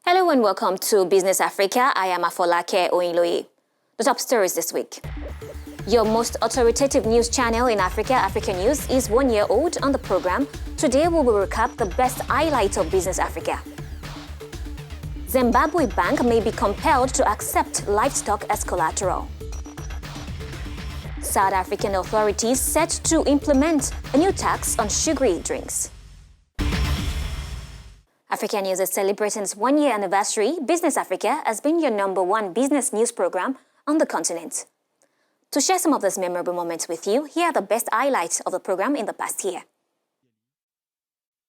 Hello and welcome to Business Africa. I am Afolake Oyinloye. The top stories this week. Your most authoritative news channel in Africa, Africanews, is 1 year old. On the program, today we will recap the best highlights of Business Africa. Zimbabwe Bank may be compelled to accept livestock as collateral. South African authorities set to implement a new tax on sugary drinks. Africanews is celebrating its 1 year anniversary. Business Africa has been your #1 business news program on the continent. To share some of those memorable moments with you, here are the best highlights of the program in the past year.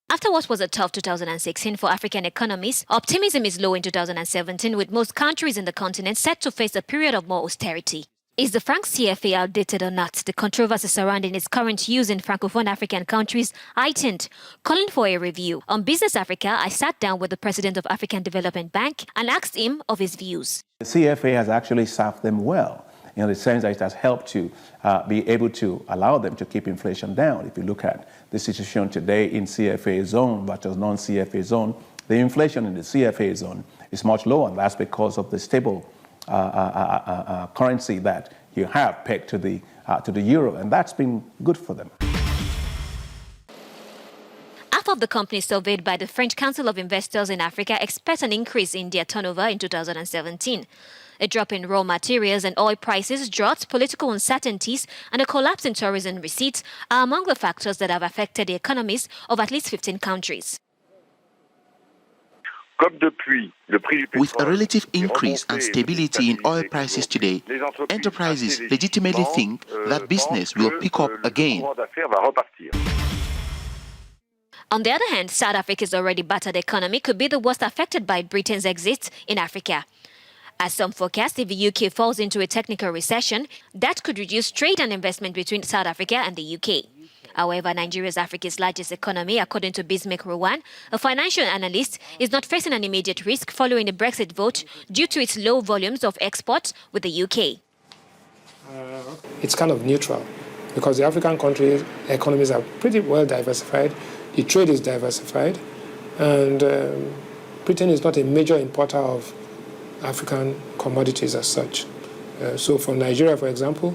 After what was a tough 2016 for African economies, optimism is low in 2017, with most countries in the continent set to face a period of more austerity. Is the franc CFA outdated or not? The controversy surrounding its current use in Francophone African countries heightened, calling for a review. On Business Africa, I sat down with the president of African Development Bank and asked him of his views. The CFA has actually served them well, in the sense that it has helped to be able to allow them to keep inflation down. If you look at the situation today in CFA zone versus non-CFA zone, the inflation in the CFA zone is much lower, and that's because of the stable currency that you have pegged to the euro, and that's been good for them. Half of the companies surveyed by the French Council of Investors in Africa expect an increase in their turnover in 2017. A drop in raw materials and oil prices, droughts, political uncertainties, and a collapse in tourism receipts are among the factors that have affected the economies of at least 15 countries. With a relative increase and stability in oil prices today, enterprises legitimately think that business will pick up again. On the other hand, South Africa's already battered economy could be the worst affected by Britain's exit in Africa. As some forecast, if the UK falls into a technical recession, that could reduce trade and investment between South Africa and the UK. However, Nigeria is Africa's largest economy, according to Bismek Rowan, a financial analyst, is not facing an immediate risk following the Brexit vote due to its low volumes of exports with the UK. It's kind of neutral because the African countries' economies are pretty well diversified, the trade is diversified, and Britain is not a major importer of African commodities as such. So for Nigeria, for example,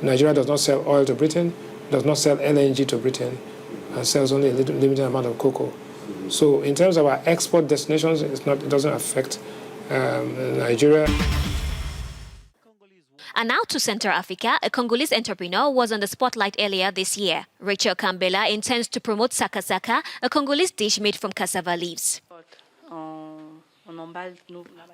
Nigeria does not sell oil to Britain, does not sell LNG to Britain, and sells only a limited amount of cocoa. So in terms of our export destinations, it doesn't affect Nigeria. And now to Central Africa, a Congolese entrepreneur was on the spotlight earlier this year. Rachel Kambela intends to promote sakasaka, a Congolese dish made from cassava leaves.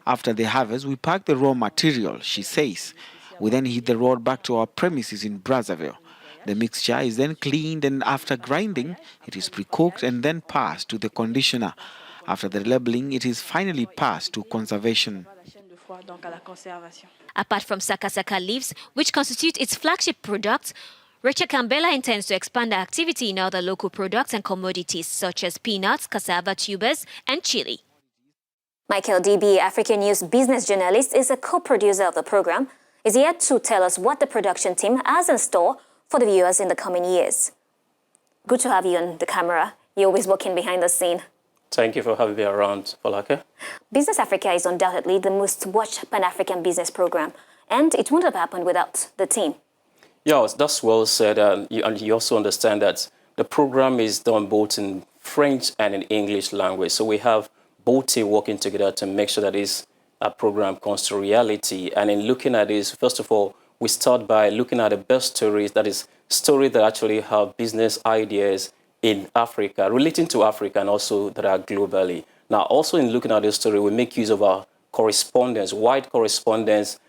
After the harvest, we pack the raw material, she says. We then hit the road back to our premises in Brazzaville. The mixture is then cleaned, and after grinding, it is pre-cooked and then passed to the conditioner. After the labeling, it is finally passed to conservation. Apart from sakasaka leaves, which constitute its flagship product, Rachel Kambela intends to expand the activity in other local products and commodities such as peanuts, cassava tubers, and chili. Michael DB, Africanews business journalist, is a co-producer of the program, is here to tell us what the production team has in store for the viewers in the coming years. Good to have you on the camera. You're always working behind the scene. Thank you for having me around, Folake. Business Africa is undoubtedly the most watched Pan-African business program, and it wouldn't have happened without the team. Yeah, that's well said, and you also understand that the program is done both in French and in English language. So we have both teams working together to make sure that this program comes to reality. And in looking at this, first of all, we start by looking at the best stories, that is, stories that actually have business ideas in Africa, relating to Africa, and also that are globally. Now, also in looking at this story, we make use of our correspondence, wide correspondence.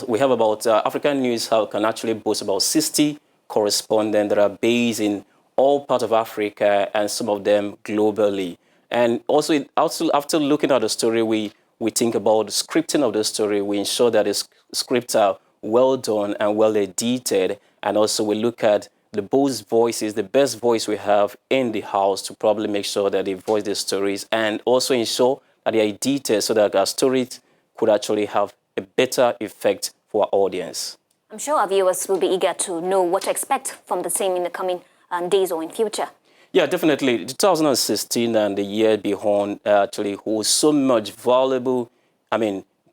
We have about Africanews can actually boast about 60 correspondents that are based in all parts of Africa, and some of them globally. And also, after looking at the story, we think about the scripting of the story. We ensure that the scripts are well done and well edited. And also we look at the best voices, the best voice we have in the house to probably make sure that they voice the stories, and also ensure that they are edited so that our stories could actually have a better effect for our audience. I'm sure our viewers will be eager to know what to expect from the team in the coming days or in future? Yeah, definitely. 2016 and the year beyond actually holds so much valuable,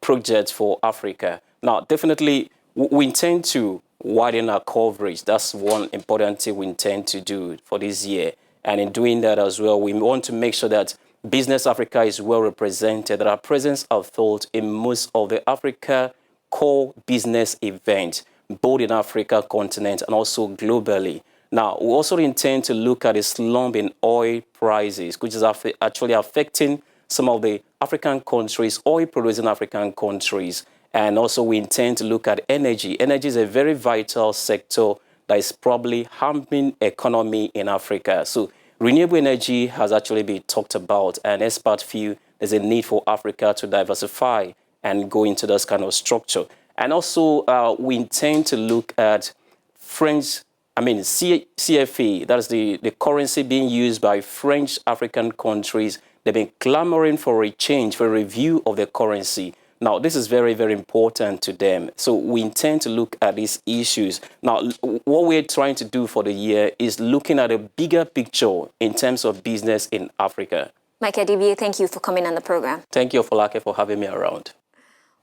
projects for Africa. Now, definitely, we intend to widen our coverage. That's one important thing we intend to do for this year. And in doing that as well, we want to make sure that Business Africa is well represented, that our presence are felt in most of the Africa core business events, both in Africa continent and also globally. Now, we also intend to look at the slump in oil prices, which is actually affecting some of the African countries, oil-producing African countries. And also we intend to look at energy. Energy is a very vital sector that is probably harming economy in Africa. So renewable energy has actually been talked about, and experts feel there's a need for Africa to diversify and go into this kind of structure. And also we intend to look at CFA, that is the currency being used by French African countries. They've been clamoring for a change, for a review of the currency. Now, this is very, very important to them. So we intend to look at these issues. Now, what we're trying to do for the year is looking at a bigger picture in terms of business in Africa. Mike Adivier, thank you for coming on the program. Thank you, Folake, for having me around.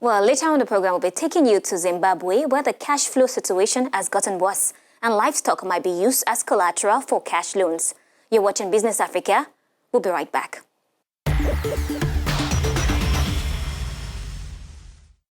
Well, later on the program, we'll be taking you to Zimbabwe, where the cash flow situation has gotten worse, and livestock might be used as collateral for cash loans. You're watching Business Africa. We'll be right back.